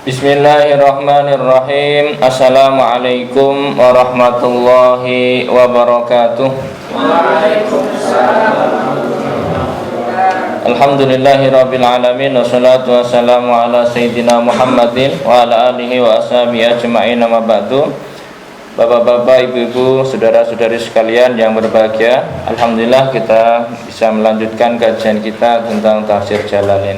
Bismillahirrahmanirrahim. Assalamualaikum warahmatullahi wabarakatuh. Waalaikumsalam. Alhamdulillahirabbil alamin wassalatu wassalamu ala sayyidina Muhammadin wa ala alihi wa ashabihi ajma'in, amma ba'du. Bapak-bapak, ibu-ibu, saudara-saudari sekalian yang berbahagia, alhamdulillah kita bisa melanjutkan kajian kita tentang tafsir Jalalain.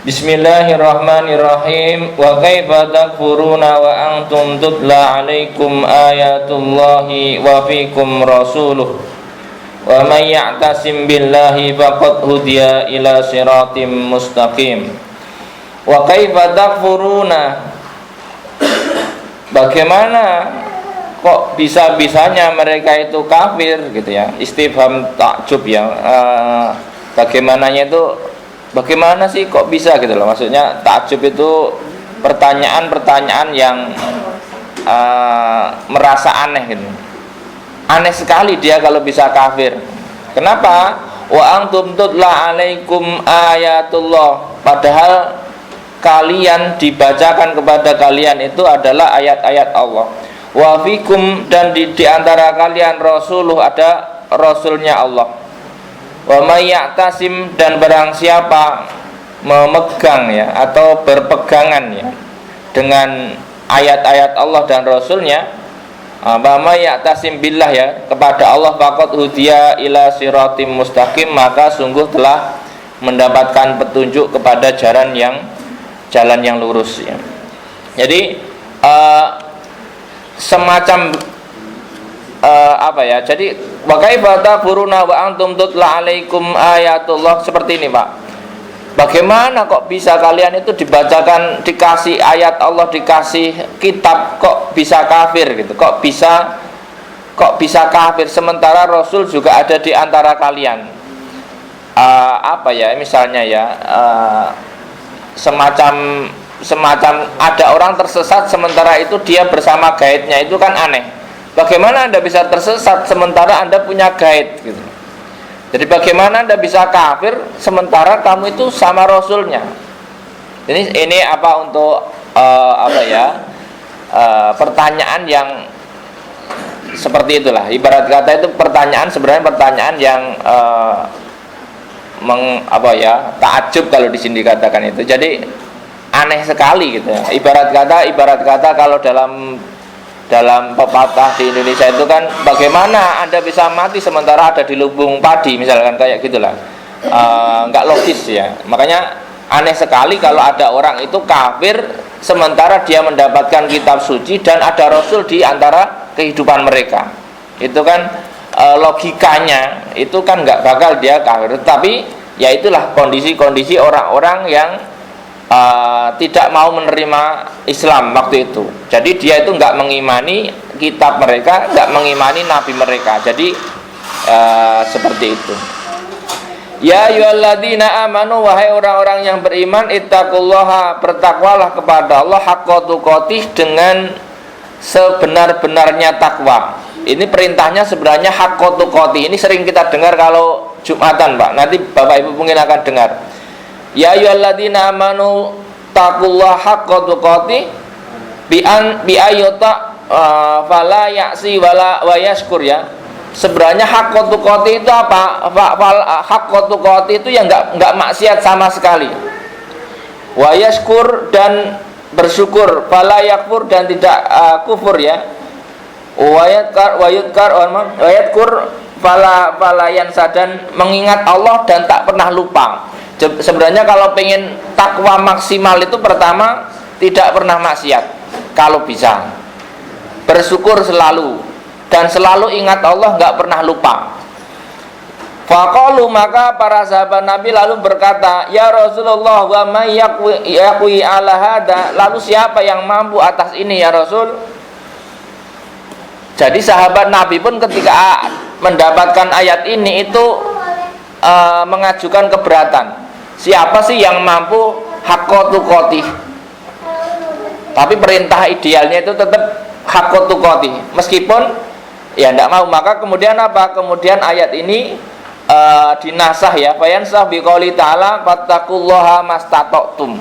Bismillahirrahmanirrahim. Wa kaifa takfuruna wa antum tutla alaikum ayatullahi wa fikum rasuluh wa man ya'tasim billahi faqad hudiya ila siratim mustaqim. Wa kaifa takfuruna, bagaimana kok bisa-bisanya mereka itu kafir gitu ya. Istifham takjub ya. Bagaimananya itu bagaimana sih kok bisa gitu loh. Maksudnya takjub itu pertanyaan-pertanyaan yang merasa aneh gitu. Aneh sekali dia kalau bisa kafir. Kenapa? Wa antum tutla alaikum ayatullah, padahal kalian dibacakan kepada kalian itu adalah ayat-ayat Allah. Wa fikum, dan di antara kalian rasuluh, ada rasulnya Allah. Wa may ya'tasim, dan barang siapa memegang ya atau berpegangan ya dengan ayat-ayat Allah dan rasulnya, wa may ya'tasim billah ya, kepada Allah, faqad hudiya ila siratim mustaqim, maka sungguh telah mendapatkan petunjuk kepada jalan yang lurus ya. Jadi semacam jadi wa kaifa takfuruna wa antum tutla alaikum ayatullah, seperti ini Pak. Bagaimana kok bisa kalian itu dibacakan, dikasih ayat Allah, dikasih kitab, kok bisa kafir gitu? Kok bisa kafir sementara Rasul juga ada di antara kalian? Misalnya ya, semacam ada orang tersesat sementara itu dia bersama guide-nya, itu kan aneh. Bagaimana Anda bisa tersesat sementara Anda punya guide gitu. Jadi bagaimana Anda bisa kafir sementara kamu itu sama Rasulnya? Ini pertanyaan yang seperti itulah. Ibarat kata itu sebenarnya pertanyaan yang takjub kalau di sini dikatakan itu. Jadi aneh sekali gitu ya. Ibarat kata kalau dalam pepatah di Indonesia itu kan, bagaimana Anda bisa mati sementara ada di lubung padi, misalkan kayak gitulah. Nggak logis ya. Makanya aneh sekali kalau ada orang itu kafir sementara dia mendapatkan kitab suci dan ada Rasul di antara kehidupan mereka. Itu kan logikanya itu kan nggak bakal dia kafir. Tapi ya itulah kondisi orang-orang yang tidak mau menerima Islam waktu itu. Jadi dia itu nggak mengimani kitab mereka, nggak mengimani nabi mereka. Jadi seperti itu. Ya ayyuhalladzina amanu, wahai orang-orang yang beriman, ittaqullaha, bertakwalah kepada Allah, haqqa tuqatih, dengan sebenar-benarnya takwa. Ini perintahnya sebenarnya haqqa tuqatih. Ini sering kita dengar kalau Jumatan Pak. Nanti Bapak Ibu mungkin akan dengar. Ya ayyuhalladzina amanu taqullaha haqqa tuqatih bi ayyata fala ya'si wala wa yashkur ya. Sebenarnya haqqa tuqatih itu apa? Haqqa tuqatih itu yang enggak maksiat sama sekali. Wa yashkur, dan bersyukur, fala yakfur, dan tidak kufur ya. Wa yadhkur fala yansa, dan mengingat Allah dan tak pernah lupa. Sebenarnya kalau pengen takwa maksimal itu pertama tidak pernah maksiat kalau bisa, bersyukur selalu, dan selalu ingat Allah, nggak pernah lupa. Faqalu, maka para sahabat Nabi lalu berkata, ya Rasulullah, wa may yaqwi ala hada, lalu siapa yang mampu atas ini ya Rasul? Jadi sahabat Nabi pun ketika mendapatkan ayat ini itu mengajukan keberatan. Siapa sih yang mampu haqqa tuqatih? Tapi perintah idealnya itu tetap haqqa tuqatih. Meskipun ya tidak mau, maka kemudian apa? Kemudian ayat ini dinasah ya, fayansah biqouli ta'ala fattaqullaha mastata'tum.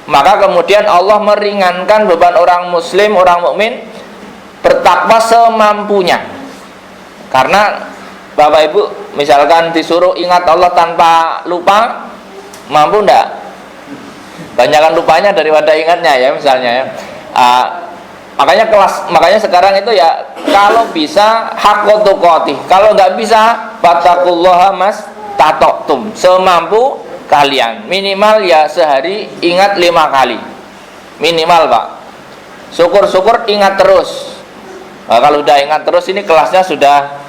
Maka kemudian Allah meringankan beban orang muslim, orang mukmin bertakwa semampunya. Karena Bapak Ibu misalkan disuruh ingat Allah tanpa lupa, mampu enggak? Banyakan lupanya daripada ingatnya ya misalnya ya. Makanya sekarang itu ya kalau bisa haqqa tuqatih, kalau nggak bisa fattaqullaha mas tatoktum, semampu kalian, minimal ya sehari ingat 5 kali minimal Pak. Syukur-syukur ingat terus. Nah, kalau udah ingat terus ini kelasnya sudah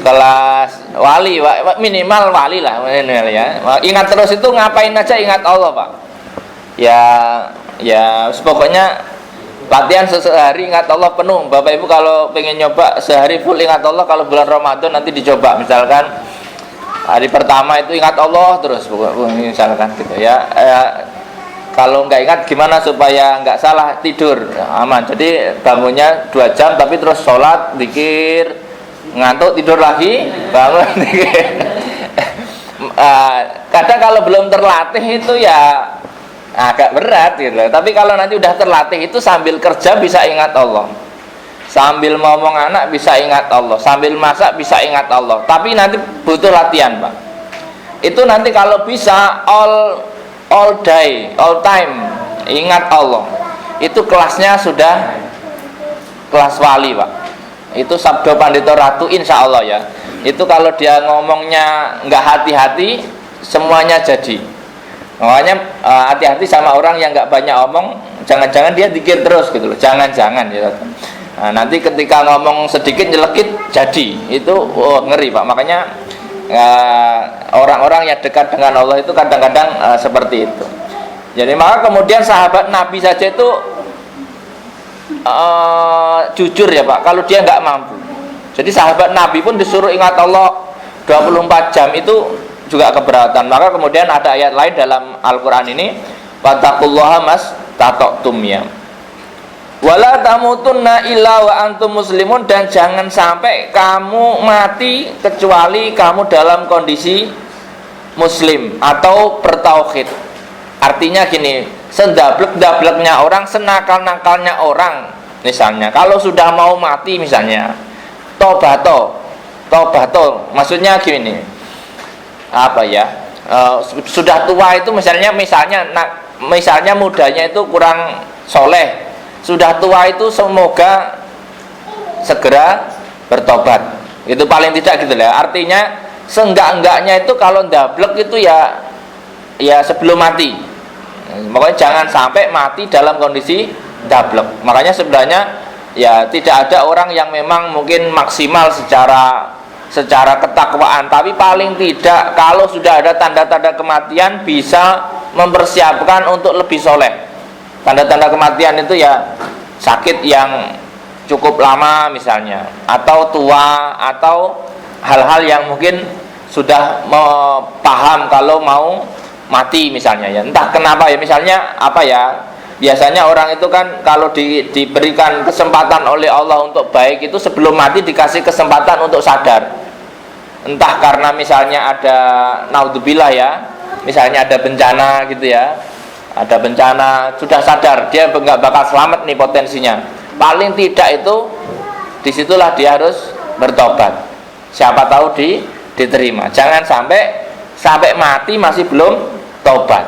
kelas wali Pak. Minimal wali lah minimal ya. Ingat terus itu ngapain aja ingat Allah Pak. Ya pokoknya latihan sehari ingat Allah penuh. Bapak Ibu kalau pengen nyoba sehari full ingat Allah, kalau bulan Ramadan nanti dicoba misalkan hari pertama itu ingat Allah terus misalkan gitu ya. Kalau nggak ingat gimana supaya nggak salah tidur aman. Jadi bangunnya 2 jam tapi terus sholat, zikir, ngantuk tidur lagi, bangun zikir. Kadang kalau belum terlatih itu ya agak berat gitu. Tapi kalau nanti udah terlatih itu sambil kerja bisa ingat Allah, sambil ngomong anak bisa ingat Allah, sambil masak bisa ingat Allah. Tapi nanti butuh latihan Pak. Itu nanti kalau bisa all day, all time ingat Allah, itu kelasnya sudah kelas wali Pak. Itu Sabdo Pandito Ratu insya Allah ya. Itu kalau dia ngomongnya nggak hati-hati semuanya jadi. Makanya hati-hati sama orang yang nggak banyak omong. Jangan-jangan dia dikir terus gitu loh. Jangan-jangan ya. Nah, nanti ketika ngomong sedikit nyelekit jadi itu ngeri Pak. Makanya orang-orang yang dekat dengan Allah itu kadang-kadang seperti itu. Jadi maka kemudian sahabat Nabi saja itu jujur ya Pak, kalau dia nggak mampu. Jadi sahabat Nabi pun disuruh ingat Allah 24 jam itu juga keberatan. Maka kemudian ada ayat lain dalam Al-Quran ini, fattaqullaha mas tatoktum ya, wala tamutunna illa wa antum muslimun, dan jangan sampai kamu mati kecuali kamu dalam kondisi muslim atau bertauhid. Artinya gini, sedablek-dableknya orang, senakal-nakalnya orang misalnya, kalau sudah mau mati misalnya tobato, maksudnya gini, apa ya, sudah tua itu misalnya mudanya itu kurang soleh, sudah tua itu semoga segera bertobat, itu paling tidak gitu lah. Artinya seenggak-enggaknya itu kalau ndablek itu ya sebelum mati. Makanya jangan sampai mati dalam kondisi ndablek. Makanya sebenarnya ya tidak ada orang yang memang mungkin maksimal secara ketakwaan, tapi paling tidak kalau sudah ada tanda-tanda kematian bisa mempersiapkan untuk lebih soleh. Tanda-tanda kematian itu ya sakit yang cukup lama misalnya, atau tua, atau hal-hal yang mungkin sudah paham kalau mau mati misalnya ya. Entah kenapa ya, misalnya apa ya, biasanya orang itu kan kalau diberikan kesempatan oleh Allah untuk baik itu sebelum mati dikasih kesempatan untuk sadar. Entah karena misalnya ada naudzubillah ya, misalnya ada bencana gitu ya, ada bencana, sudah sadar dia nggak bakal selamat nih potensinya. Paling tidak itu disitulah dia harus bertobat. Siapa tahu diterima. Jangan sampai mati masih belum tobat.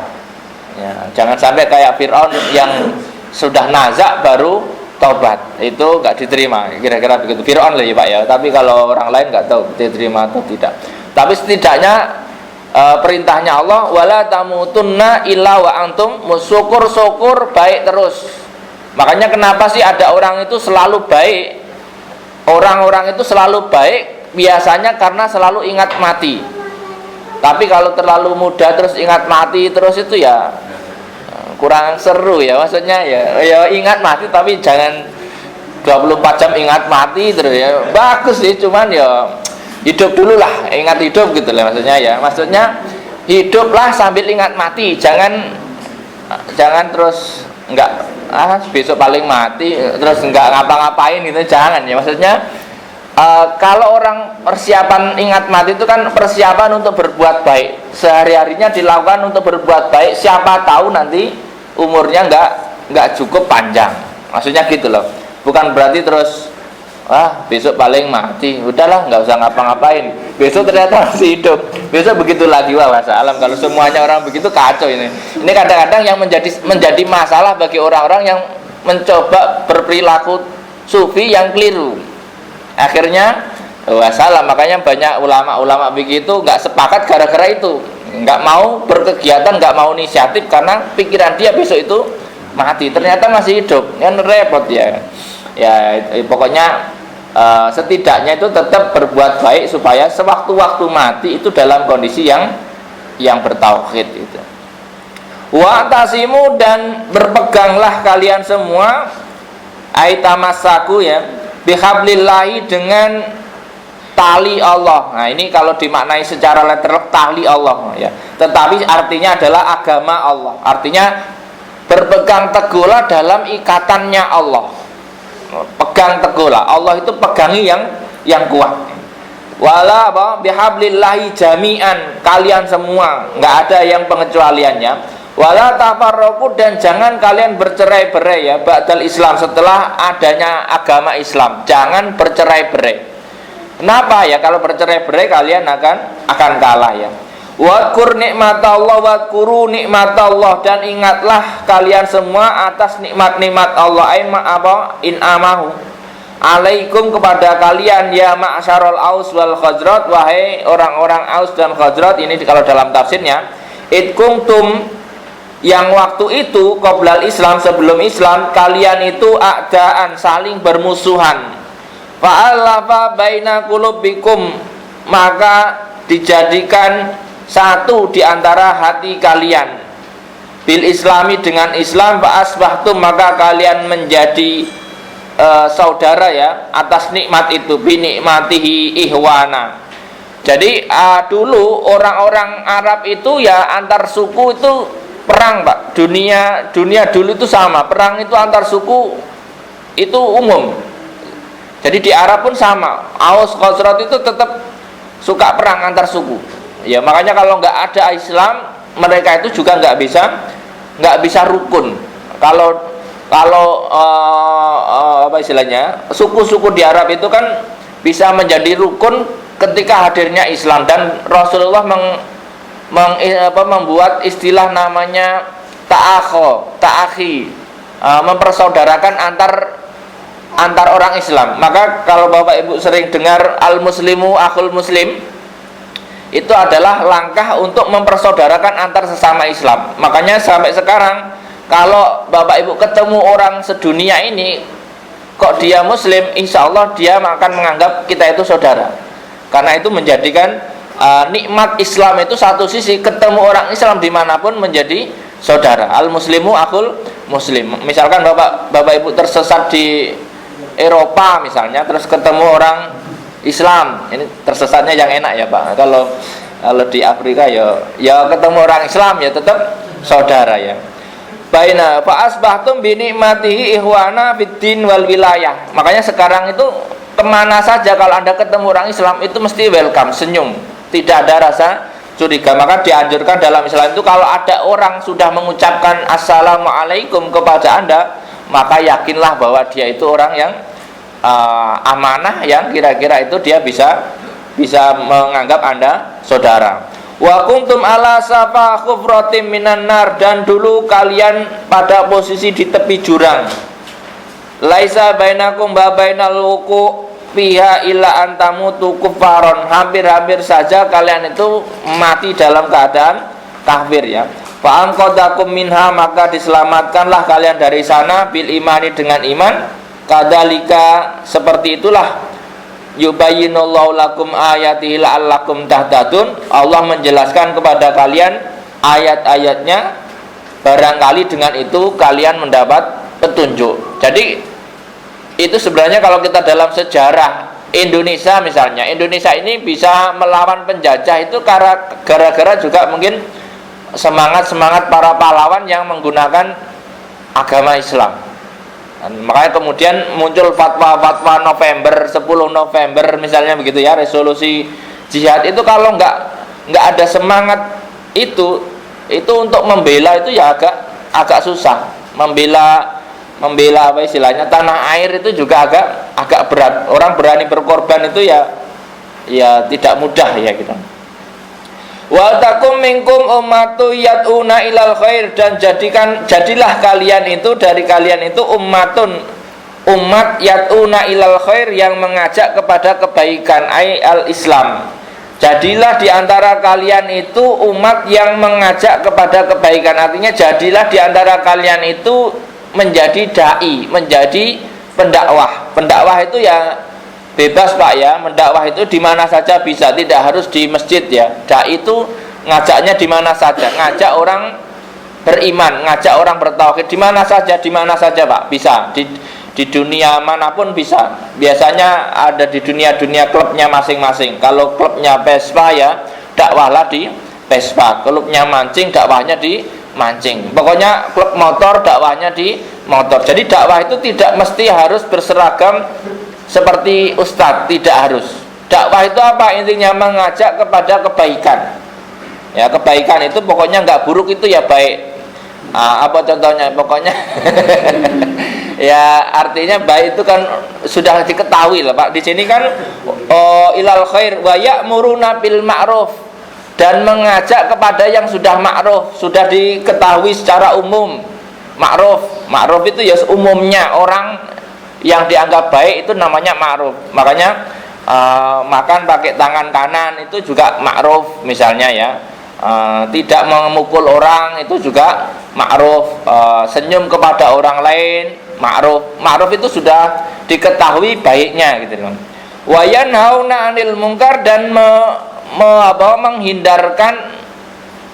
Ya, jangan sampai kayak Fir'aun yang sudah nazak baru tobat, itu nggak diterima, kira-kira begitu. Fir'aun lah ya Pak ya, tapi kalau orang lain nggak tahu diterima atau tidak. Tapi setidaknya perintahnya Allah, wala tamutunna illa wa antum, syukur baik terus. Makanya kenapa sih ada orang itu selalu baik? Orang-orang itu selalu baik biasanya karena selalu ingat mati. Tapi kalau terlalu muda terus ingat mati terus itu ya kurang seru ya, maksudnya ya ingat mati tapi jangan 24 jam ingat mati terus ya. Bagus sih, cuman ya hidup dulu lah, ingat hidup gitu lah maksudnya ya. Maksudnya hiduplah sambil ingat mati, jangan terus enggak besok paling mati terus enggak ngapa-ngapain gitu, jangan ya. Maksudnya kalau orang persiapan ingat mati itu kan persiapan untuk berbuat baik, sehari-harinya dilakukan untuk berbuat baik. Siapa tahu nanti umurnya nggak cukup panjang. Maksudnya gitu loh. Bukan berarti terus besok paling mati, udahlah nggak usah ngapa-ngapain, besok ternyata masih hidup, besok begitu lagi. Wassalam. Kalau semuanya orang begitu kacau ini kadang-kadang yang menjadi masalah bagi orang-orang yang mencoba berperilaku sufi yang keliru. Akhirnya wassalam. Makanya banyak ulama-ulama begitu nggak sepakat gara-gara itu, nggak mau berkegiatan, nggak mau inisiatif karena pikiran dia besok itu mati, ternyata masih hidup, kan repot ya. Pokoknya setidaknya itu tetap berbuat baik supaya sewaktu-waktu mati itu dalam kondisi yang bertauhid itu. Wa tasimu, dan berpeganglah kalian semua, aitamassaku ya, bihablillahi, dengan tali Allah. Nah ini kalau dimaknai secara literal tali Allah ya, tetapi artinya adalah agama Allah. Artinya berpegang teguhlah dalam ikatannya Allah. Pegang teguhlah, Allah itu pegangi yang kuat. Wala bihablillahi jami'an, kalian semua, nggak ada yang pengecualiannya. Wala tafarraqu, dan jangan kalian bercerai-berai ya ba'dal Islam, setelah adanya agama Islam. Jangan bercerai-berai. Kenapa ya? Kalau bercerai-berai kalian akan kalah ya. Wadkur nikmatallah, wadkuru nikmatallah, dan ingatlah kalian semua atas nikmat-nikmat Allah. In'amahu alaikum, kepada kalian ya ma'syarul Aus wal Khazraj, wahai orang-orang Aus dan Khazraj. Ini kalau dalam tafsirnya, id kuntum, yang waktu itu qoblal Islam, sebelum Islam, kalian itu a'daan, saling bermusuhan. Fa'alafa baina qulubikum, maka dijadikan satu di antara hati kalian, bil islami, dengan Islam. Fa'asbahtum, maka kalian menjadi saudara ya atas nikmat itu, bi nikmatihi ihwana. Jadi dulu orang-orang Arab itu ya antar suku itu perang, Pak. Dunia dulu itu sama, perang itu antar suku itu umum. Jadi di Arab pun sama, Aus Khazraj itu tetap suka perang antar suku. Ya makanya kalau nggak ada Islam, mereka itu juga nggak bisa rukun. Kalau apa istilahnya, suku-suku di Arab itu kan bisa menjadi rukun ketika hadirnya Islam. Dan Rasulullah membuat istilah namanya ta'akhi, mempersaudarakan antar orang Islam. Maka kalau Bapak Ibu sering dengar al-muslimu akhul muslim, itu adalah langkah untuk mempersaudarakan antar sesama Islam. Makanya sampai sekarang kalau Bapak Ibu ketemu orang sedunia ini kok dia muslim, insya Allah dia akan menganggap kita itu saudara. Karena itu menjadikan nikmat Islam itu satu sisi, ketemu orang Islam dimanapun menjadi saudara. Al muslimu akhul muslim. Misalkan Bapak Ibu tersesat di Eropa misalnya, terus ketemu orang Islam, ini tersesatnya yang enak ya Pak. Kalau di Afrika ya ketemu orang Islam ya tetap saudara ya. Baina fa asbahtum bi nikmatihi ihwana fiddin wal wilayah. Makanya sekarang itu kemana saja kalau Anda ketemu orang Islam itu mesti welcome, senyum, tidak ada rasa curiga. Maka dianjurkan dalam Islam itu kalau ada orang sudah mengucapkan assalamualaikum kepada Anda, maka yakinlah bahwa dia itu orang yang amanah, yang kira-kira itu dia bisa menganggap Anda saudara. Wa kuntum ala safa khufratin minan nar, dan dulu kalian pada posisi di tepi jurang. Laisa bainakum wa bainal wuqu fiha illa antamutu kufaron, hampir-hampir saja kalian itu mati dalam keadaan kafir ya. Fa anqadakum minha, maka diselamatkanlah kalian dari sana, bil imani, dengan iman. Kadzalika, seperti itulah, yubayyinullahu lakum ayatihi la'allakum tahtadun, Allah menjelaskan kepada kalian ayat-ayatnya, barangkali dengan itu kalian mendapat petunjuk. Jadi itu sebenarnya kalau kita dalam sejarah Indonesia misalnya, Indonesia ini bisa melawan penjajah itu gara-gara juga mungkin semangat para pahlawan yang menggunakan agama Islam. Dan makanya kemudian muncul fatwa November, 10 November misalnya begitu ya, resolusi jihad itu. Kalau nggak ada semangat itu untuk membela itu ya agak susah. Membela apa istilahnya, tanah air itu juga agak berat. Orang berani berkorban itu ya tidak mudah ya gitu. Wa takum minkum ummatu yad'una ilal khair, dan jadilah kalian itu, dari kalian itu umat yad'una ilal khair, yang mengajak kepada kebaikan, al Islam. Jadilah di antara kalian itu umat yang mengajak kepada kebaikan. Artinya jadilah di antara kalian itu menjadi dai, menjadi pendakwah. Pendakwah itu ya bebas Pak ya, mendakwah itu di mana saja bisa, tidak harus di masjid ya. Dai itu ngajaknya di mana saja, ngajak orang beriman, ngajak orang bertauhid di mana saja Pak, bisa di dunia manapun bisa. Biasanya ada di dunia klubnya masing-masing. Kalau klubnya Vespa ya dakwahlah di Vespa, klubnya mancing dakwahnya di mancing, pokoknya klub motor dakwahnya di motor. Jadi dakwah itu tidak mesti harus berseragam seperti ustadz, tidak harus. Dakwah itu apa? Intinya mengajak kepada kebaikan. Ya, kebaikan itu pokoknya nggak buruk, itu ya baik. Apa contohnya? Pokoknya ya artinya baik itu kan sudah diketahui lah Pak. Di sini kan ilal khair wa ya'muruna bil ma'ruf, dan mengajak kepada yang sudah ma'ruf, sudah diketahui secara umum. Ma'ruf itu ya umumnya orang yang dianggap baik itu namanya ma'ruf. Makanya makan pakai tangan kanan itu juga ma'ruf misalnya ya. Tidak memukul orang itu juga ma'ruf. Senyum kepada orang lain ma'ruf. Ma'ruf itu sudah diketahui baiknya gitu loh. Wa yanhauna 'anil munkar, dan menghindarkan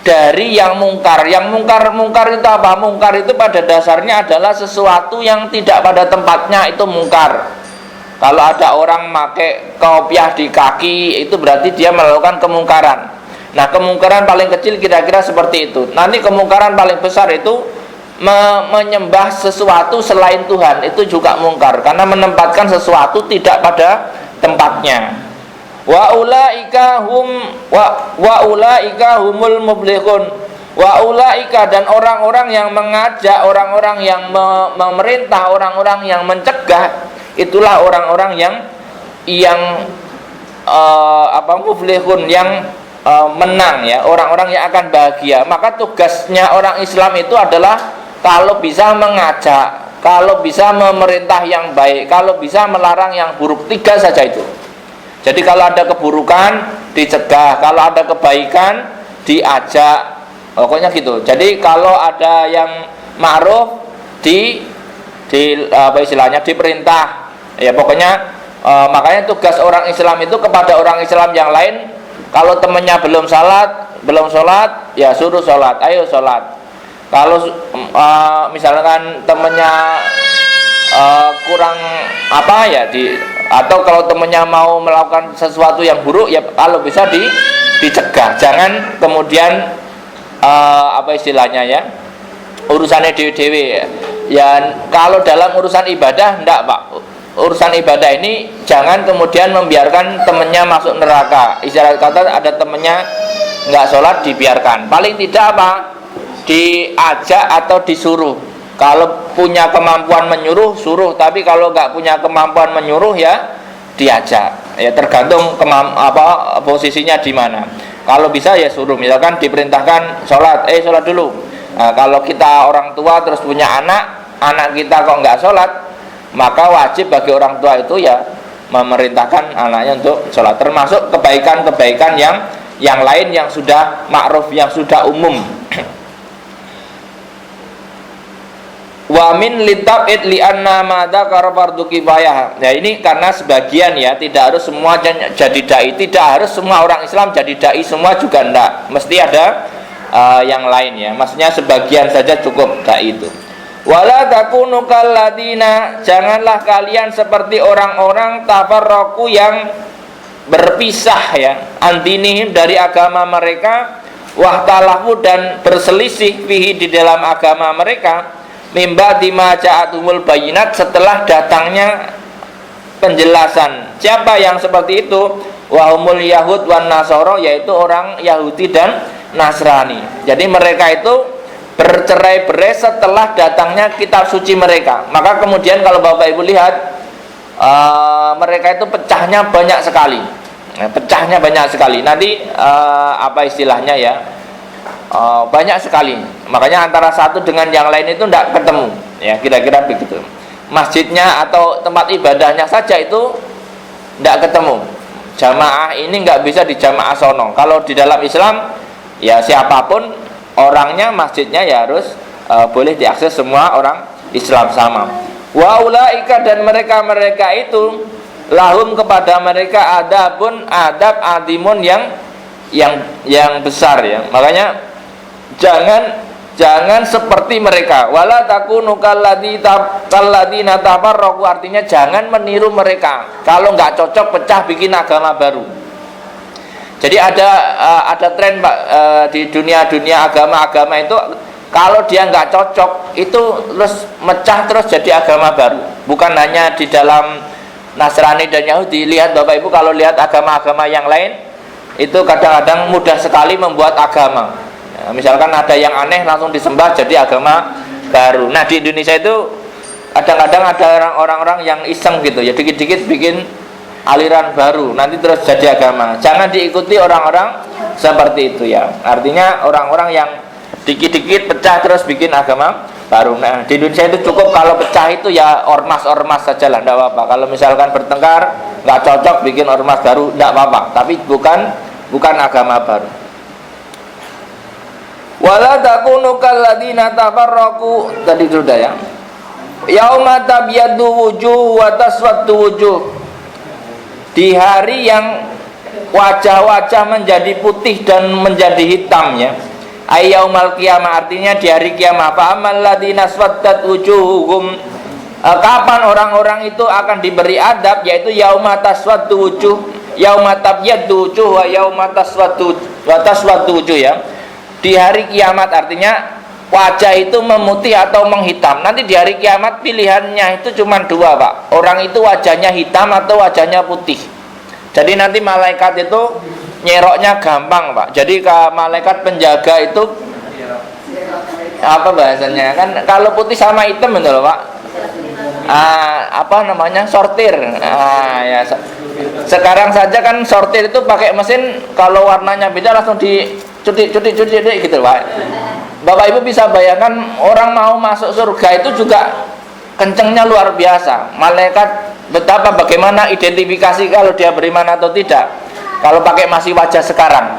dari yang mungkar. Yang mungkar itu apa? Mungkar itu pada dasarnya adalah sesuatu yang tidak pada tempatnya, itu mungkar. Kalau ada orang pakai kopiah di kaki, itu berarti dia melakukan kemungkaran. Nah, kemungkaran paling kecil kira-kira seperti itu. Nanti kemungkaran paling besar itu menyembah sesuatu selain Tuhan, itu juga mungkar, karena menempatkan sesuatu tidak pada tempatnya. Wa ulaika humul muflihun. Wa ulaika, dan orang-orang yang mengajak, orang-orang yang memerintah, orang-orang yang mencegah, itulah orang-orang yang muflihun, yang menang ya, orang-orang yang akan bahagia. Maka tugasnya orang Islam itu adalah kalau bisa mengajak, kalau bisa memerintah yang baik, kalau bisa melarang yang buruk. 3 saja itu. Jadi kalau ada keburukan dicegah, kalau ada kebaikan diajak, pokoknya gitu. Jadi kalau ada yang ma'ruf apa istilahnya, diperintah. Ya pokoknya makanya tugas orang Islam itu kepada orang Islam yang lain, kalau temannya belum sholat, ya suruh sholat, ayo sholat. Kalau misalkan temannya kurang apa ya atau kalau temennya mau melakukan sesuatu yang buruk, ya kalau bisa dicegah. Jangan kemudian apa istilahnya ya, urusannya dewe-dewe ya. Kalau dalam urusan ibadah enggak Pak, urusan ibadah ini jangan kemudian membiarkan temennya masuk neraka. Istilah kata ada temennya enggak sholat, dibiarkan. Paling tidak apa, diajak atau disuruh. Kalau punya kemampuan menyuruh, suruh. Tapi kalau nggak punya kemampuan menyuruh, ya diajak. Ya tergantung posisinya di mana. Kalau bisa ya suruh. Misalkan diperintahkan sholat, sholat dulu. Nah, kalau kita orang tua terus punya anak kita kok nggak sholat, maka wajib bagi orang tua itu ya memerintahkan anaknya untuk sholat. Termasuk kebaikan-kebaikan yang lain yang sudah ma'ruf, yang sudah umum. Wa min litab'id li anna ma dzakara fardhu kifayah. Nah, ini karena sebagian ya, tidak harus semua jadi dai, tidak harus semua orang Islam jadi dai semua juga enggak. Mesti ada yang lain ya. Maksudnya sebagian saja cukup dai itu. Wala takunu kalladina, janganlah kalian seperti orang-orang tafarraqu yang berpisah ya, andinihim dari agama mereka, wahtalafu dan berselisih fihi di dalam agama mereka. Mimba dima ja'atumul bayinat, setelah datangnya penjelasan. Siapa yang seperti itu? Wahumul yahud wan nasoro, yaitu orang Yahudi dan Nasrani. Jadi mereka itu bercerai-berai setelah datangnya kitab suci mereka. Maka kemudian kalau Bapak Ibu lihat, mereka itu pecahnya banyak sekali. Pecahnya banyak sekali. Nanti apa istilahnya ya? Banyak sekali. Makanya antara satu dengan yang lain itu tidak ketemu. Ya, kira-kira begitu. Masjidnya atau tempat ibadahnya saja itu tidak ketemu. Jamaah ini nggak bisa di jamaah sono. Kalau di dalam Islam, ya siapapun orangnya, masjidnya ya harus boleh diakses semua orang Islam sama. Wa ulaika, dan mereka itu lahum, kepada mereka adabun, adab adimun yang besar ya. Makanya jangan seperti mereka. Wala takunu kalladzina tafarraqu, artinya jangan meniru mereka. Kalau nggak cocok pecah bikin agama baru. Jadi ada tren Pak, di dunia agama itu, kalau dia nggak cocok itu terus mecah terus jadi agama baru. Bukan hanya di dalam Nasrani dan Yahudi. Lihat Bapak Ibu, kalau lihat agama-agama yang lain itu kadang-kadang mudah sekali membuat agama. Ya, misalkan ada yang aneh langsung disembah jadi agama baru. Nah di Indonesia itu kadang-kadang ada orang-orang yang iseng gitu ya, dikit-dikit bikin aliran baru, nanti terus jadi agama. Jangan diikuti orang-orang seperti itu ya. Artinya orang-orang yang dikit-dikit pecah terus bikin agama baru. Nah di Indonesia itu cukup kalau pecah itu ya ormas-ormas saja lah, tidak apa-apa. Kalau misalkan bertengkar nggak cocok bikin ormas baru, tidak apa-apa. Tapi bukan agama baru. Wala takunu kalladzina tafarraqu, tadi sudah ya. Yauma tabyaddu wujuh wa taswaddu wujuh, di hari yang wajah-wajah menjadi putih dan menjadi hitam ya. Ayyaumal qiyamah, artinya di hari kiamat. Fa amal ladzina swaddat wujuhum, kapan orang-orang itu akan diberi adab, yaitu yauma taswaddu wujuh, yauma tabyaddu wujuh wa yauma taswaddu wujuh ya. Di hari kiamat, artinya wajah itu memutih atau menghitam. Nanti di hari kiamat pilihannya itu cuma dua Pak. Orang itu wajahnya hitam atau wajahnya putih. Jadi nanti malaikat itu nyeroknya gampang Pak. Jadi malaikat penjaga itu apa bahasanya kan, kalau putih sama hitam betul Pak, apa namanya, sortir. Ya sekarang saja kan sortir itu pakai mesin, kalau warnanya beda langsung dicuti gitu Pak. Bapak Ibu bisa bayangkan orang mau masuk surga itu juga kencengnya luar biasa. Malaikat bagaimana identifikasi kalau dia beriman atau tidak, kalau pakai masih wajah sekarang.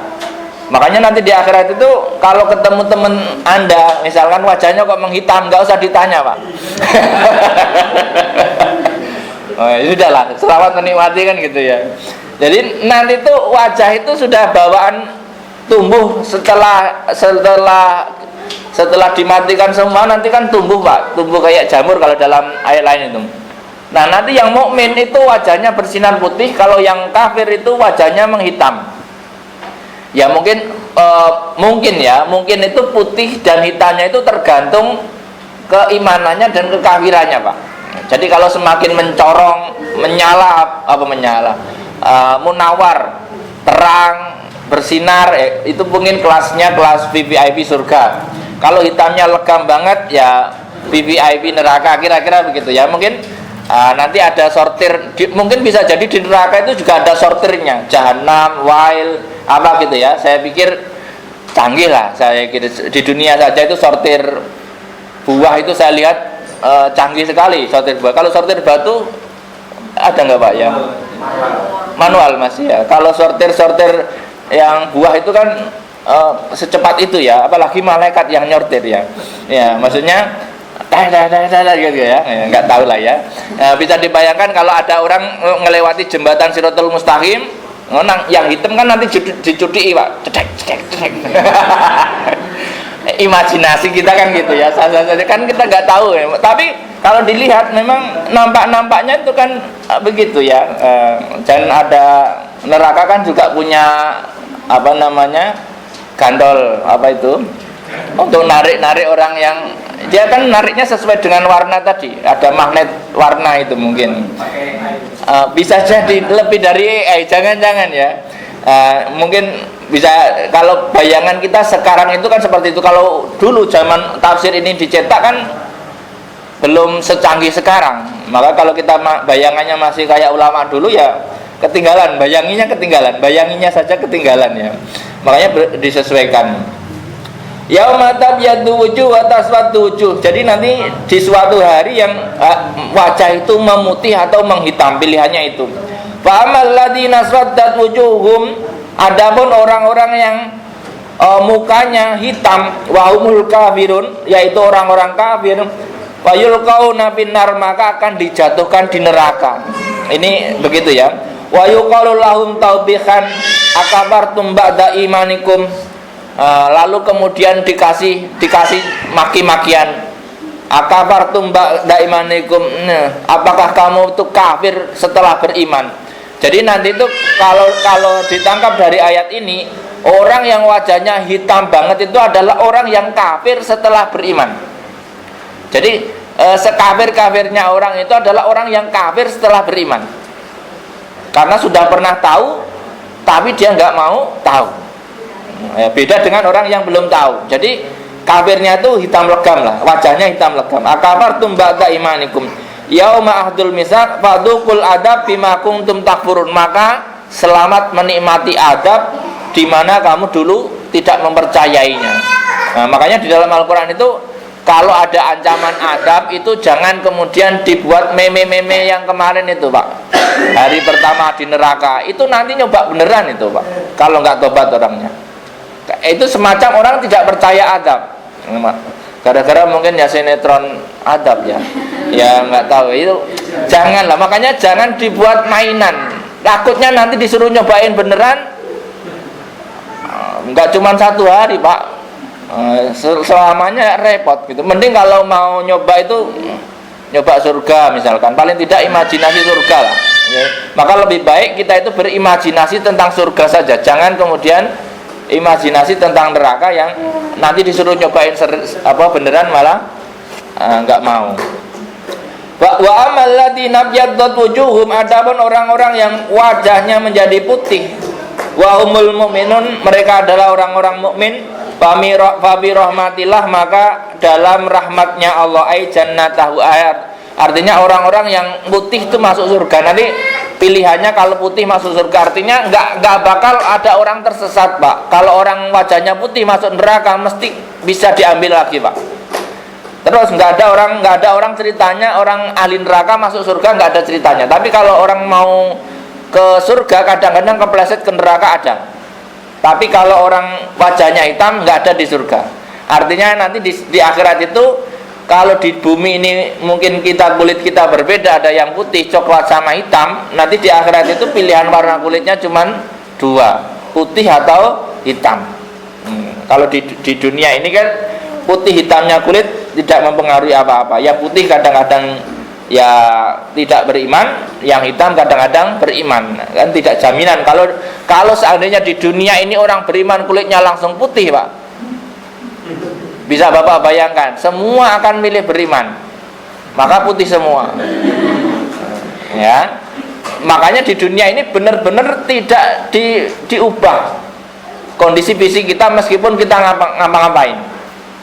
Makanya nanti di akhirat itu kalau ketemu teman Anda misalkan wajahnya kok menghitam, nggak usah ditanya Pak. Oh ya sudahlah, selamat menikmati kan gitu ya. Jadi nanti tuh wajah itu sudah bawaan tumbuh setelah dimatikan semua, nanti kan tumbuh Pak, tumbuh kayak jamur kalau dalam ayat lain itu. Nah nanti yang mukmin itu wajahnya bersinar putih, kalau yang kafir itu wajahnya menghitam. Ya mungkin itu putih dan hitamnya itu tergantung keimanannya dan kekafirannya Pak. Jadi kalau semakin mencorong, munawar, terang, bersinar, itu mungkin kelasnya kelas VVIP surga. Kalau hitamnya legam banget ya VVIP neraka, kira-kira begitu ya. Mungkin nanti ada sortir, mungkin bisa jadi di neraka itu juga ada sortirnya, jahanam, wail, apa gitu ya. Saya pikir canggih lah, saya kira di dunia saja itu sortir buah itu saya lihat canggih sekali sortir buah. Kalau sortir batu ada nggak Pak ya? Manual masih ya. Kalau sortir yang buah itu kan secepat itu ya, apalagi malaikat yang nyortir ya. Ya maksudnya gitu ya, nggak tahu lah ya. Bisa dibayangkan kalau ada orang ngelewati jembatan Siratul Mustaqim, yang hitam kan nanti dicuti Pak, cedek. Imajinasi kita kan gitu ya, saja kan kita nggak tahu ya. Tapi kalau dilihat memang nampaknya itu kan begitu ya. Dan ada neraka kan juga punya apa namanya, gandol apa itu, untuk narik orang yang dia kan nariknya sesuai dengan warna tadi, ada magnet warna itu mungkin. Bisa jadi lebih dari AI, jangan-jangan ya. Mungkin bisa, kalau bayangan kita sekarang itu kan seperti itu. Kalau dulu zaman tafsir ini dicetak kan belum secanggih sekarang, maka kalau kita bayangannya masih kayak ulama dulu ya ketinggalan, bayanginya saja ketinggalan ya. Makanya disesuaikan. Yauma tabyaddu wujuh wa taswaddu wujuh. Jadi nanti di suatu hari yang wajah itu memutih atau menghitam, pilihannya itu. Fa amal ladzina aswaddat wujuhum, adapun orang-orang yang mukanya hitam, wa humul kafirun, yaitu orang-orang kafir, wa yulqauna finnar, maka akan dijatuhkan di neraka. Ini begitu ya. Wa yuqalu lahum taubihan akabartum ba'da imanikum. Lalu kemudian dikasih maki-makian, akabartum ba'da imanikum, apakah kamu itu kafir setelah beriman. Jadi nanti itu kalau ditangkap dari ayat ini, orang yang wajahnya hitam banget itu adalah orang yang kafir setelah beriman. Jadi sekafir-kafirnya orang itu adalah orang yang kafir setelah beriman, karena sudah pernah tahu tapi dia nggak mau tahu. Beda dengan orang yang belum tahu. Jadi kafirnya itu hitam legam lah, wajahnya hitam legam. Akafartum ba'da imanikum yauma ahdul misaq fadukul adab bima kuntum takfurun, maka selamat menikmati adab di mana kamu dulu tidak mempercayainya. Makanya di dalam Al-Qur'an itu kalau ada ancaman adab itu jangan kemudian dibuat meme-meme yang kemarin itu, Pak. Hari pertama di neraka itu nanti nyoba beneran itu, Pak. Kalau nggak tobat orangnya. Itu semacam orang tidak percaya adab. Gara-gara mungkin ya sinetron adab ya. Ya nggak tahu itu. Janganlah, makanya jangan dibuat mainan. Takutnya nanti disuruh nyobain beneran. Nggak cuma 1 hari, Pak. Selamanya repot gitu. Mending kalau mau nyoba itu nyoba surga misalkan, paling tidak imajinasi surga lah ya. Maka lebih baik kita itu berimajinasi tentang surga saja, jangan kemudian imajinasi tentang neraka yang nanti disuruh nyobain beneran malah nggak mau. Wa amal ladzina byaddat wujuhum, adapun orang-orang yang wajahnya menjadi putih, wa humul mu'minun, mereka adalah orang-orang mukmin, fa bi rahmatillah, maka dalam rahmatnya Allah, ai jannatahu, ayat artinya orang-orang yang putih itu masuk surga. Nanti pilihannya kalau putih masuk surga, artinya nggak bakal ada orang tersesat, Pak. Kalau orang wajahnya putih masuk neraka mesti bisa diambil lagi, Pak. Terus nggak ada orang ceritanya orang ahli neraka masuk surga, nggak ada ceritanya. Tapi kalau orang mau ke surga kadang-kadang kepleset ke neraka ada. Tapi kalau orang wajahnya hitam nggak ada di surga. Artinya nanti di akhirat itu, kalau di bumi ini mungkin kulit kita berbeda, ada yang putih, coklat sama hitam. Nanti di akhirat itu pilihan warna kulitnya cuma 2, putih atau hitam. Kalau di dunia ini kan putih hitamnya kulit tidak mempengaruhi apa-apa. Yang putih kadang-kadang ya tidak beriman, yang hitam kadang-kadang beriman. Kan tidak jaminan. Kalau seandainya di dunia ini orang beriman kulitnya langsung putih, Pak. Bisa Bapak bayangkan, semua akan milih beriman, maka putih semua. Ya, makanya di dunia ini benar-benar tidak diubah kondisi fisik kita meskipun kita ngapa-ngapain.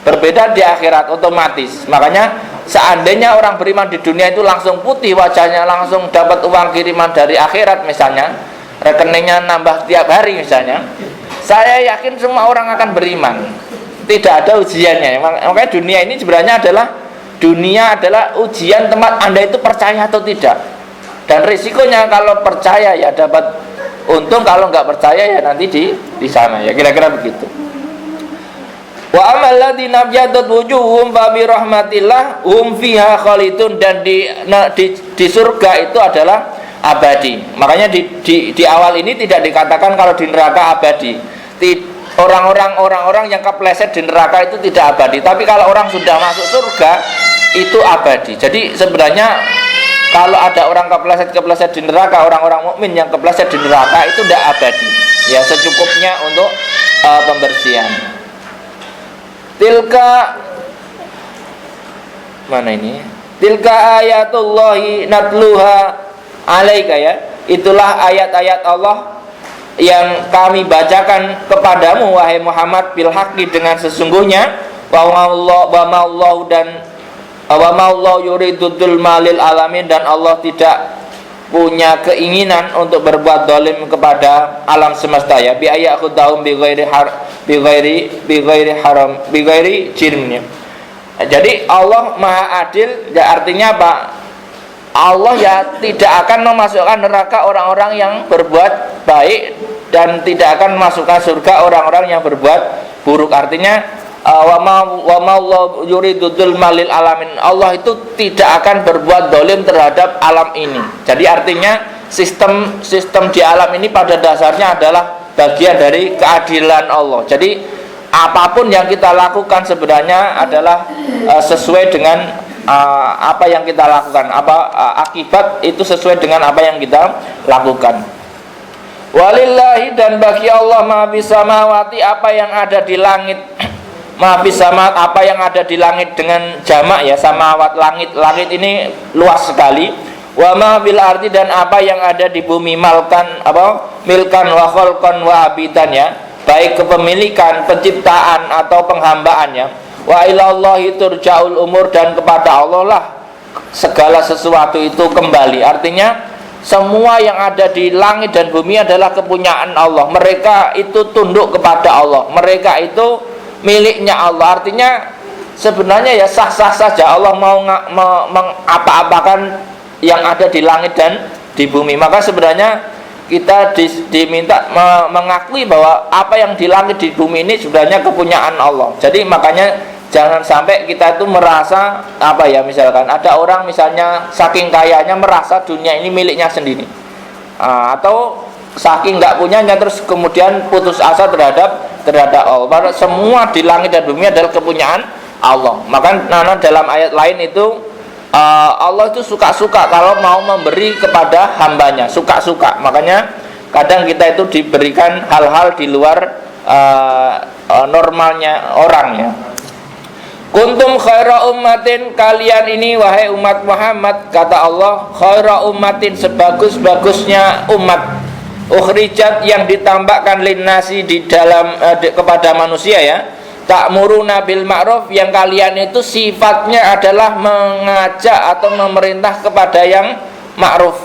Berbeda di akhirat otomatis. Makanya seandainya orang beriman di dunia itu langsung putih wajahnya, langsung dapat uang kiriman dari akhirat misalnya, rekeningnya nambah tiap hari misalnya, saya yakin semua orang akan beriman. Tidak ada ujiannya. Makanya dunia ini sebenarnya adalah ujian tempat Anda itu percaya atau tidak. Dan risikonya kalau percaya ya dapat untung, kalau nggak percaya ya nanti di sana ya, kira-kira begitu. Wa amal ladzina byaddat wujuhum fa bi rahmatillah hum fiha khalidun, dan di surga itu adalah abadi. Makanya di awal ini tidak dikatakan kalau di neraka abadi. Orang-orang yang kepleset di neraka itu tidak abadi, tapi kalau orang sudah masuk surga itu abadi. Jadi sebenarnya kalau ada orang kepleset di neraka, orang-orang mukmin yang kepleset di neraka itu tidak abadi. Ya secukupnya untuk pembersihan. Tilka ayatullahi natluha alaika, ya. Itulah ayat-ayat Allah yang kami bacakan kepadamu wahai Muhammad bil haqqi dengan sesungguhnya wa ma'allahu dan wa ma'allahu yuridul malil alamin, dan Allah tidak punya keinginan untuk berbuat zalim kepada alam semesta ya, bi ayakhudahum bi ghairi haram bi ghairi jirmnya. Jadi Allah Maha Adil ya, artinya apa? Allah ya tidak akan memasukkan neraka orang-orang yang berbuat baik dan tidak akan memasukkan surga orang-orang yang berbuat buruk. Artinya wa ma Allah yuridul malil alamin, Allah itu tidak akan berbuat zalim terhadap alam ini. Jadi artinya sistem di alam ini pada dasarnya adalah bagian dari keadilan Allah. Jadi apapun yang kita lakukan sebenarnya adalah sesuai dengan apa yang kita lakukan, akibat itu sesuai dengan apa yang kita lakukan. Walillahi, dan bagi Allah ma fis samawati, apa yang ada di langit, ma fis samawati, apa yang ada di langit dengan jamak ya, samawat langit, langit ini luas sekali. Wa ma fil ardi, dan apa yang ada di bumi, milkan wa khalqan wa habitan ya, baik kepemilikan, penciptaan atau penghambaannya. Wa ilallahi turja'ul umur, dan kepada Allah lah segala sesuatu itu kembali. Artinya semua yang ada di langit dan bumi adalah kepunyaan Allah. Mereka itu tunduk kepada Allah, mereka itu miliknya Allah. Artinya sebenarnya ya sah-sah saja Allah mau mengapa-apakan yang ada di langit dan di bumi. Maka sebenarnya kita diminta mengakui bahwa apa yang di langit di bumi ini sebenarnya kepunyaan Allah. Jadi makanya jangan sampai kita itu merasa apa ya, misalkan ada orang misalnya saking kayanya merasa dunia ini miliknya sendiri, atau saking nggak punyanya terus kemudian putus asa terhadap Allah. Padahal semua di langit dan bumi adalah kepunyaan Allah. Maka dalam ayat lain itu Allah itu suka-suka kalau mau memberi kepada hambanya, suka-suka. Makanya kadang kita itu diberikan hal-hal di luar normalnya orang ya. Kuntum khaira ummatin, kalian ini wahai umat Muhammad, kata Allah, khaira ummatin, sebagus-bagusnya umat, ukhrijat, yang ditambahkan linnasi di dalam kepada manusia ya. Ta'muruna bil ma'ruf, yang kalian itu sifatnya adalah mengajak atau memerintah kepada yang ma'ruf.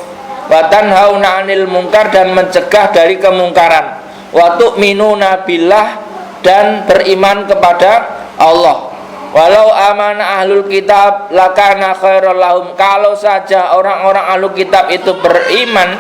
Wa tanhauna 'anil munkar, dan mencegah dari kemungkaran. Wa tu'minuna billah, dan beriman kepada Allah. Walau amana ahlul kitab lakana khairal lahum, kalau saja orang-orang ahlul kitab itu beriman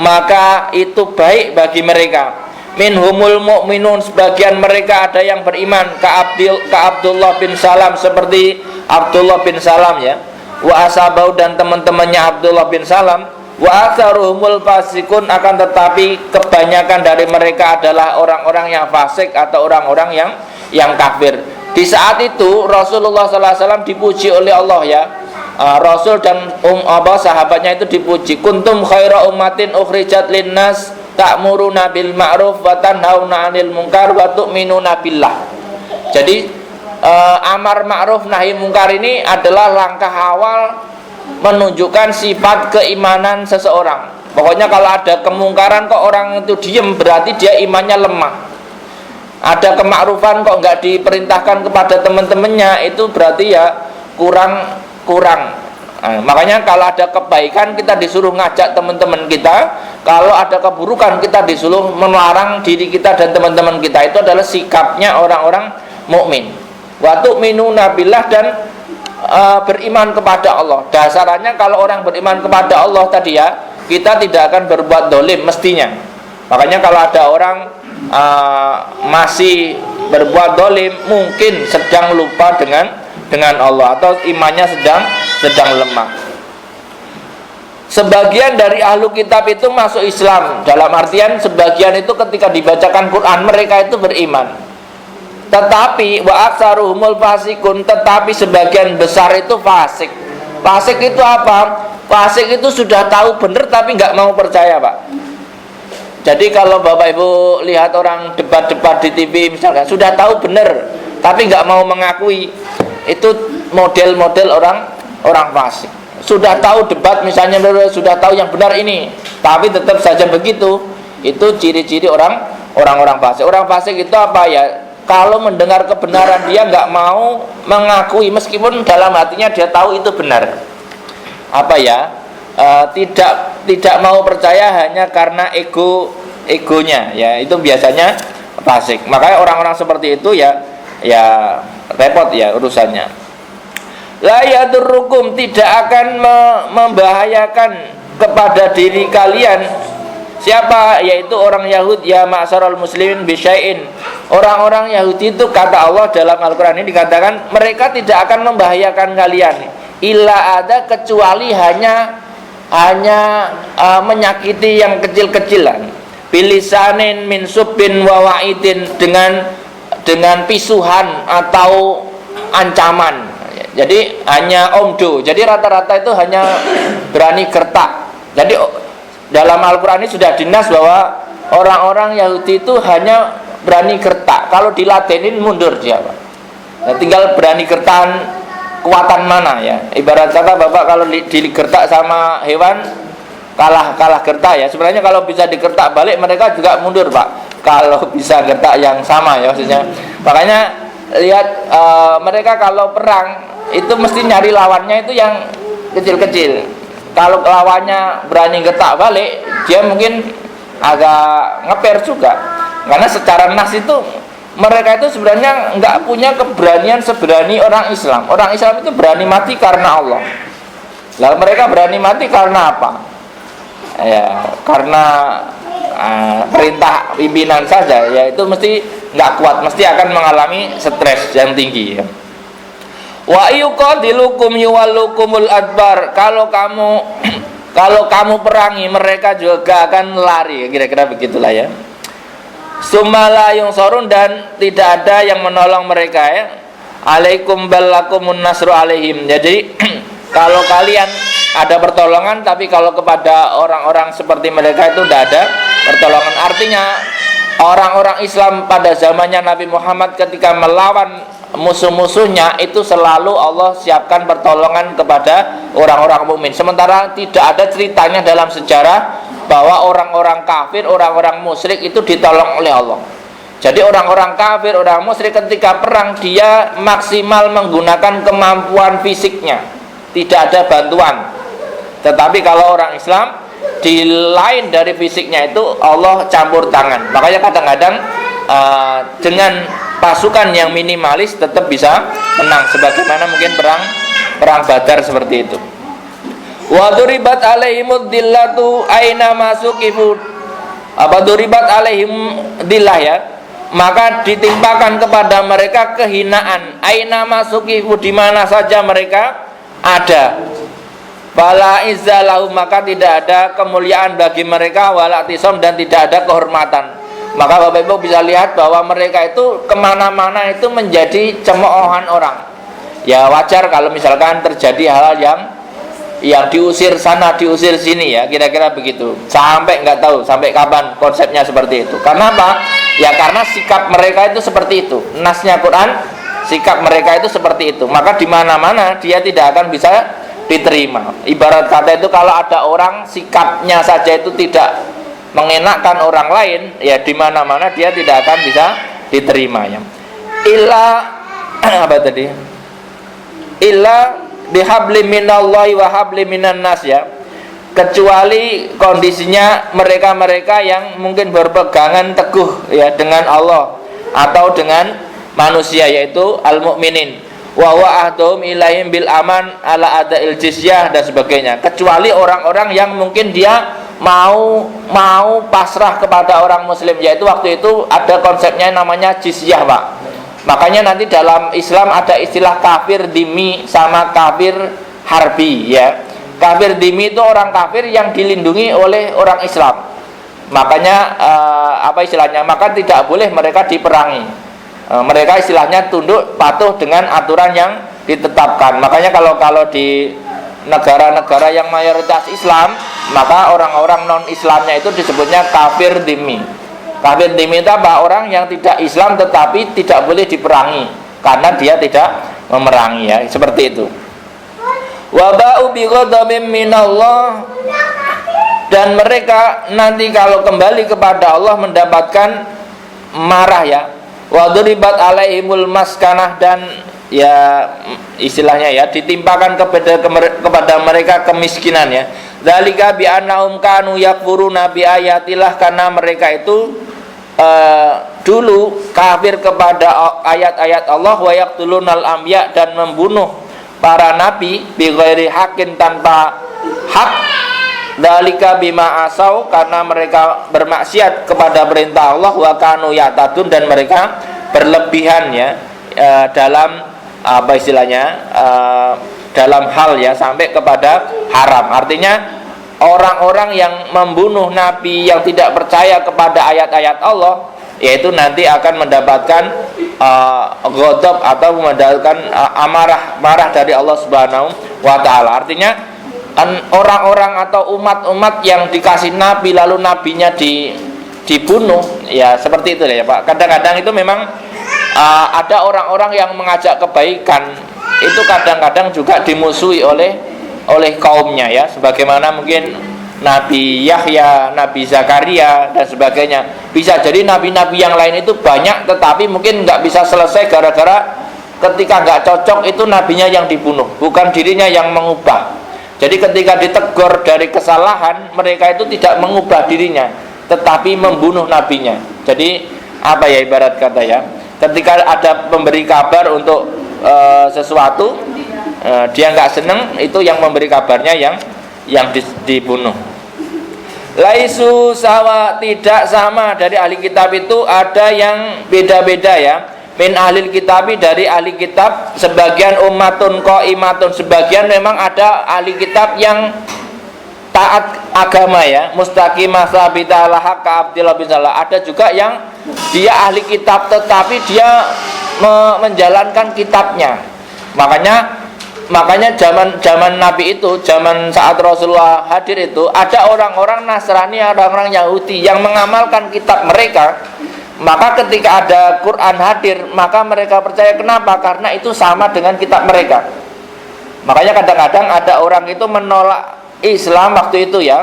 maka itu baik bagi mereka. Minhumul mu'minun, sebagian mereka ada yang beriman, ka Abdullah bin Salam, seperti Abdullah bin Salam ya, wa ashabau, dan teman-temannya Abdullah bin Salam. Wa aktsaruhumul fasikun, akan tetapi kebanyakan dari mereka adalah orang-orang yang fasik atau orang-orang yang kafir. Di saat itu Rasulullah SAW dipuji oleh Allah ya, Rasul dan sahabatnya itu dipuji. Kuntum khaira ummatin ukhrijat linnas ta'muruna bil ma'ruf wa tanhauna 'anil munkar wa tu'minuna billah. Jadi amar ma'ruf nahi munkar ini adalah langkah awal menunjukkan sifat keimanan seseorang. Pokoknya kalau ada kemungkaran kok orang itu diem, berarti dia imannya lemah. Ada kemakrufan kok nggak diperintahkan kepada teman-temannya, itu berarti ya kurang. Makanya kalau ada kebaikan kita disuruh ngajak teman-teman kita, kalau ada keburukan kita disuruh melarang diri kita dan teman-teman kita. Itu adalah sikapnya orang-orang mukmin. Wa tu'minuna billah, dan beriman kepada Allah. Dasarnya kalau orang beriman kepada Allah tadi ya, kita tidak akan berbuat dolim mestinya. Makanya kalau ada orang masih berbuat dolim, mungkin sedang lupa dengan Allah, atau imannya sedang lemah. Sebagian dari ahlu kitab itu masuk Islam, dalam artian sebagian itu ketika dibacakan Quran mereka itu beriman. Tetapi wa aktsaruhumul fasikun, tetapi sebagian besar itu fasik. Fasik itu apa? Fasik itu sudah tahu benar tapi nggak mau percaya, Pak. Jadi kalau Bapak Ibu lihat orang debat-debat di TV misalkan, sudah tahu benar tapi nggak mau mengakui, itu model-model orang fasik. Sudah tahu debat misalnya, sudah tahu yang benar ini, tapi tetap saja begitu, Itu ciri-ciri orang-orang fasik. Orang fasik itu apa ya? Kalau mendengar kebenaran dia nggak mau mengakui, meskipun dalam hatinya dia tahu itu benar. Apa ya? Tidak mau percaya hanya karena egonya, ya itu biasanya fasik. Makanya orang-orang seperti itu ya repot ya urusannya. La yadurrukum, tidak akan membahayakan kepada diri kalian. Siapa? Yaitu orang Yahudi, ya ma'syarul muslimin bisyai'in. Orang-orang Yahudi itu kata Allah dalam Al-Qur'an ini dikatakan mereka tidak akan membahayakan kalian. Illa ada, kecuali hanya menyakiti yang kecil-kecilan. Bilisanin min subbin wa wa'idin, dengan pisuhan atau ancaman. Jadi hanya omdo. Jadi rata-rata itu hanya berani gertak. Jadi dalam Al-Qur'an ini sudah dinas bahwa orang-orang Yahudi itu hanya berani gertak. Kalau diladenin mundur dia, Pak. Nah, tinggal berani gertakan kekuatan mana ya. Ibarat kata Bapak kalau digertak sama hewan kalah gertak ya. Sebenarnya kalau bisa digertak balik mereka juga mundur, Pak. Kalau bisa gertak yang sama ya maksudnya. Makanya lihat mereka kalau perang itu mesti nyari lawannya itu yang kecil-kecil. Kalau lawannya berani gertak balik, dia mungkin agak ngeper juga. Karena secara nas itu mereka itu sebenarnya nggak punya keberanian seberani orang Islam. Orang Islam itu berani mati karena Allah. Lalu mereka berani mati karena apa? Ya, karena perintah pimpinan saja. Ya itu mesti nggak kuat, mesti akan mengalami stres yang tinggi. Ya. Wa yuqadilukum yuwallukumul adbar. Kalau kamu perangi, mereka juga akan lari. Kira-kira begitulah ya. Sumala yung sorun, dan tidak ada yang menolong mereka ya. Alaikum balakumun nasru alaihim. Jadi kalau kalian ada pertolongan, tapi kalau kepada orang-orang seperti mereka itu tidak ada pertolongan. Artinya orang-orang Islam pada zamannya Nabi Muhammad ketika melawan musuh-musuhnya itu selalu Allah siapkan pertolongan kepada orang-orang mukmin. Sementara tidak ada ceritanya dalam sejarah bahwa orang-orang kafir, orang-orang musyrik itu ditolong oleh Allah. Jadi orang-orang kafir, orang musyrik ketika perang dia maksimal menggunakan kemampuan fisiknya, tidak ada bantuan. Tetapi kalau orang Islam di lain dari fisiknya itu Allah campur tangan. Makanya kadang-kadang dengan pasukan yang minimalis tetap bisa menang, sebagaimana mungkin perang Badar seperti itu. Wa duribat alaihimud dillatu aina masukifu. Apa duribat alaihim dillah ya? Maka ditimpakan kepada mereka kehinaan aina masukifu, di mana saja mereka ada. Fala izzalahu, maka tidak ada kemuliaan bagi mereka, wala tisom, dan tidak ada kehormatan. Maka Bapak Ibu bisa lihat bahwa mereka itu kemana-mana itu menjadi cemoohan orang. Ya wajar kalau misalkan terjadi hal-hal yang diusir sana, diusir sini ya, kira-kira begitu. Sampai nggak tahu sampai kapan konsepnya seperti itu. Karena apa? Ya karena sikap mereka itu seperti itu. Nasnya Quran, sikap mereka itu seperti itu. Maka di mana-mana dia tidak akan bisa diterima. Ibarat kata itu kalau ada orang sikapnya saja itu tidak mengenakkan orang lain, ya di mana-mana dia tidak akan bisa diterima ya. Illa apa tadi? Illa bihabli minallahi wa habli minan nas ya. Kecuali kondisinya mereka-mereka yang mungkin berpegangan teguh ya dengan Allah atau dengan manusia, yaitu al-mukminin. Wa huwa ahdhum ilaihim bil aman ala adail jizyah dan sebagainya. Kecuali orang-orang yang mungkin dia mau pasrah kepada orang muslim, yaitu waktu itu ada konsepnya namanya jizyah, Pak. Makanya nanti dalam Islam ada istilah kafir dhimmi sama kafir harbi ya. Kafir dhimmi itu orang kafir yang dilindungi oleh orang Islam. Makanya apa istilahnya? Maka tidak boleh mereka diperangi. Mereka istilahnya tunduk patuh dengan aturan yang ditetapkan. Makanya kalau di negara-negara yang mayoritas Islam, maka orang-orang non-Islamnya itu disebutnya kafir dhimmi. Kafir dhimmi itu apa? Orang yang tidak Islam tetapi tidak boleh diperangi karena dia tidak memerangi ya, seperti itu. Wa ba'u bi ghadabin minallah dan mereka nanti kalau kembali kepada Allah mendapatkan marah ya. Wa duribat alaihimul maskanah, dan ya istilahnya ya ditimpakan kepada mereka kemiskinan ya. Dzalika bi annahum kanu yakfuruna bi ayatillah, karena mereka itu dulu kafir kepada ayat-ayat Allah, wa yaqtulunal anbiya, dan membunuh para nabi bi ghairi haqqin, tanpa hak. Dzalika bima asau, karena mereka bermaksiat kepada perintah Allah, wa kanu ya'tadun, dan mereka berlebihan ya dalam apa istilahnya dalam hal ya sampai kepada haram. Artinya orang-orang yang membunuh nabi yang tidak percaya kepada ayat-ayat Allah, yaitu nanti akan mendapatkan ghadab atau mendapatkan marah dari Allah Subhanahu wa taala. Artinya orang-orang atau umat-umat yang dikasih nabi lalu nabinya dibunuh, ya seperti itu ya Pak. Kadang-kadang itu memang ada orang-orang yang mengajak kebaikan, itu kadang-kadang juga dimusuhi oleh kaumnya ya, sebagaimana mungkin Nabi Yahya, Nabi Zakaria dan sebagainya. Bisa jadi nabi-nabi yang lain itu banyak, tetapi mungkin nggak bisa selesai gara-gara ketika nggak cocok itu nabinya yang dibunuh, bukan dirinya yang mengubah. Jadi ketika ditegur dari kesalahan, mereka itu tidak mengubah dirinya, tetapi membunuh nabinya. Jadi apa ya ibarat kata ya, ketika ada pemberi kabar untuk sesuatu, dia nggak seneng, itu yang memberi kabarnya yang dibunuh. Laisu sawa, tidak sama. Dari ahli kitab itu ada yang beda-beda ya. Min ahli kitabi, dari ahli kitab, sebagian ummatun qaimatun, sebagian memang ada ahli kitab yang taat agama ya, mustaqimah sabita lahak ka Abdillah bin Salah. Ada juga yang dia ahli kitab tetapi dia menjalankan kitabnya. Makanya zaman Nabi itu, zaman saat Rasulullah hadir itu, ada orang-orang Nasrani, orang-orang Yahudi yang mengamalkan kitab mereka. Maka ketika ada Quran hadir, maka mereka percaya. Kenapa? Karena itu sama dengan kitab mereka. Makanya kadang-kadang ada orang itu menolak Islam waktu itu ya,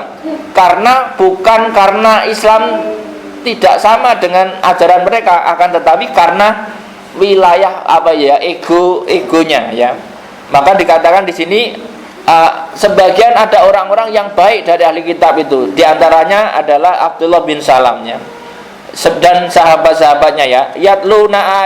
bukan karena Islam tidak sama dengan ajaran mereka, akan tetapi karena wilayah egonya ya. Maka dikatakan di sini sebagian ada orang-orang yang baik dari ahli kitab itu. Di antaranya adalah Abdullah bin Salam ya, dan sahabat-sahabatnya ya. Yatluna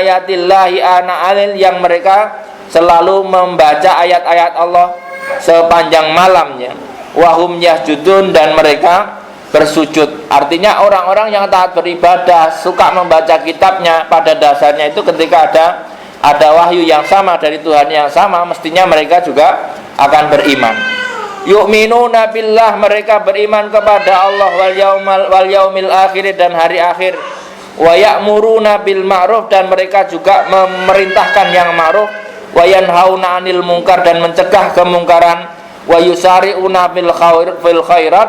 ayatillahi ana alil, yang mereka selalu membaca ayat-ayat Allah sepanjang malamnya. Wahum yasjudun, dan mereka bersujud. Artinya orang-orang yang taat beribadah, suka membaca kitabnya, pada dasarnya itu ketika ada wahyu yang sama dari Tuhan yang sama, mestinya mereka juga akan beriman. Yu'minuna billah, mereka beriman kepada Allah, wal yaumil akhir, dan hari akhir. Wa ya'muruna bil ma'ruf, dan mereka juga memerintahkan yang ma'ruf. Wa yanhauna 'anil munkar, dan mencegah kemungkaran. Wa yusari'una fil khairat,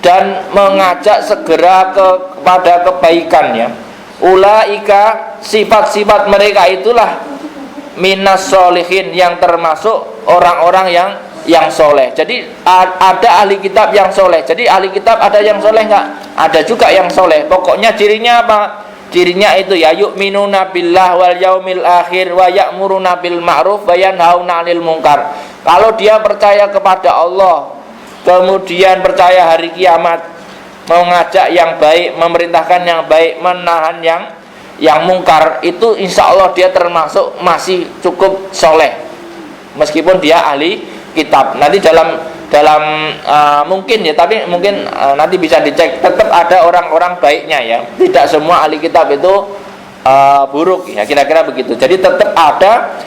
dan mengajak segera kepada kebaikan ya. Ulaika, sifat-sifat mereka itulah minas solihin, yang termasuk orang-orang yang soleh. Jadi ada ahli kitab yang soleh. Jadi ahli kitab ada yang soleh nggak? Ada juga yang soleh. Pokoknya cirinya apa? Cirinya itu ya, yu'minuna billah wal yaumil akhir, wa ya'muruna bil ma'ruf wa yanhauna 'anil munkar. Kalau dia percaya kepada Allah, kemudian percaya hari kiamat, mengajak yang baik, memerintahkan yang baik, menahan yang mungkar, itu insya Allah dia termasuk masih cukup soleh, meskipun dia ahli kitab. Nanti dalam mungkin ya, tapi mungkin nanti bisa dicek, tetap ada orang-orang baiknya ya. Tidak semua ahli kitab itu buruk ya, kira-kira begitu. Jadi tetap ada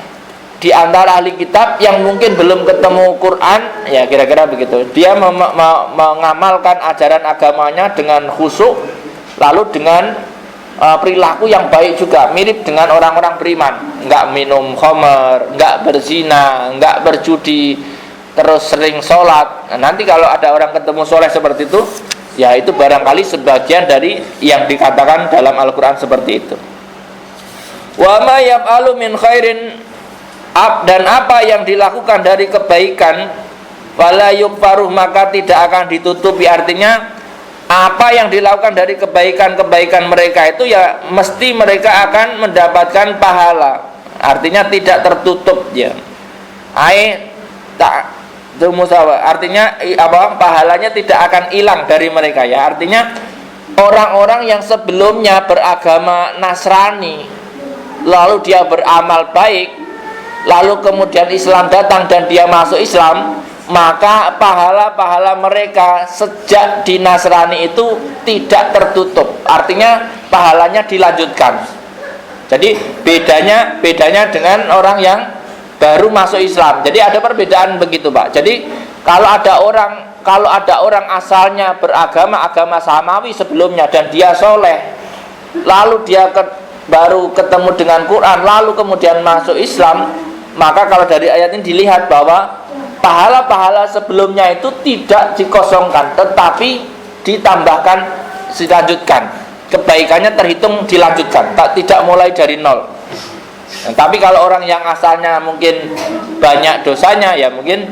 di antara ahli kitab yang mungkin belum ketemu Quran ya, kira-kira begitu. Dia mengamalkan ajaran agamanya dengan khusyuk, lalu dengan perilaku yang baik juga, mirip dengan orang-orang beriman. Enggak minum khamar, enggak berzina, enggak berjudi, terus sering sholat. Nah, nanti kalau ada orang ketemu soleh seperti itu, ya itu barangkali sebagian dari yang dikatakan dalam Al-Quran seperti itu. Wa ma yaf'alu min khairin, dan apa yang dilakukan dari kebaikan, Wala yukfaruh, maka tidak akan ditutupi. Artinya apa yang dilakukan dari kebaikan-kebaikan mereka itu ya mesti mereka akan mendapatkan pahala. Artinya tidak tertutup ya. Tak musawa. Artinya apa? Pahalanya tidak akan hilang dari mereka ya. Artinya orang-orang yang sebelumnya beragama Nasrani lalu dia beramal baik, lalu kemudian Islam datang dan dia masuk Islam, maka pahala-pahala mereka sejak di Nasrani itu tidak tertutup. Artinya pahalanya dilanjutkan. Jadi bedanya dengan orang yang baru masuk Islam. Jadi ada perbedaan begitu, Pak. Jadi kalau ada orang asalnya beragama samawi sebelumnya dan dia soleh, lalu dia baru ketemu dengan Quran, lalu kemudian masuk Islam, maka kalau dari ayat ini dilihat bahwa pahala-pahala sebelumnya itu tidak dikosongkan, tetapi ditambahkan, dilanjutkan. Kebaikannya terhitung dilanjutkan, tidak mulai dari nol. Tapi kalau orang yang asalnya mungkin banyak dosanya, ya mungkin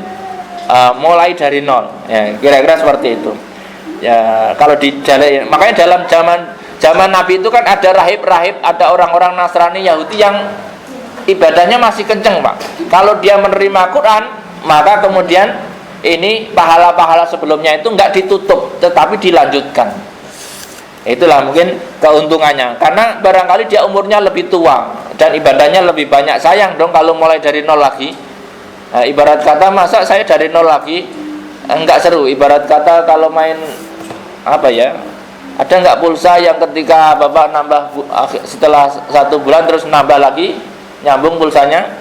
mulai dari nol. Ya, kira-kira seperti itu. Ya, kalau makanya dalam zaman Nabi itu kan ada rahib-rahib, ada orang-orang Nasrani Yahudi yang ibadahnya masih kenceng, Pak. Kalau dia menerima Quran, maka kemudian ini pahala-pahala sebelumnya itu enggak ditutup, tetapi dilanjutkan. Itulah mungkin keuntungannya. Karena barangkali dia umurnya lebih tua dan ibadahnya lebih banyak. Sayang dong kalau mulai dari nol lagi. Nah, ibarat kata masa saya dari nol lagi, enggak seru. Ibarat kata kalau main apa ya? Ada enggak pulsa yang ketika Bapak nambah setelah 1 bulan terus nambah lagi, nyambung pulsanya?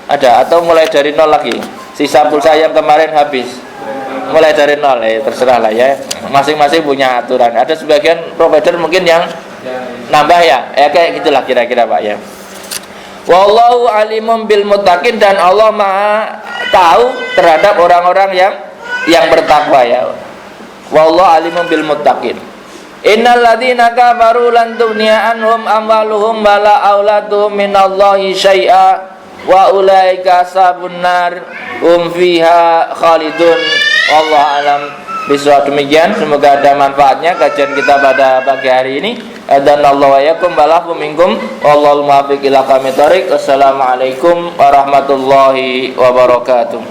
Ada, atau mulai dari nol lagi? Sisa pulsa yang kemarin habis, mulai dari nol, terserah lah ya. Masing-masing punya aturan. Ada sebagian provider mungkin yang nambah ya, kayak gitulah kira-kira, Pak ya. Wallahu alimum bil muttaqin, dan Allah Maha tahu terhadap orang-orang yang bertakwa ya. Wallahu alimum bil muttaqin. Innal ladzina kafaru lan tughniya anhum amwaluhum wala auladuhum minallahi syai'a wa ulaika ashabun nar hum fiha khalidun. Wallahu alam bisawab. Demikian, semoga ada manfaatnya kajian kita pada pagi hari ini. Adanallahu wa yakum balakum minkum wallahu muwaffiq ila aqwamit thoriq. Wassalamualaikum warahmatullahi wabarakatuh.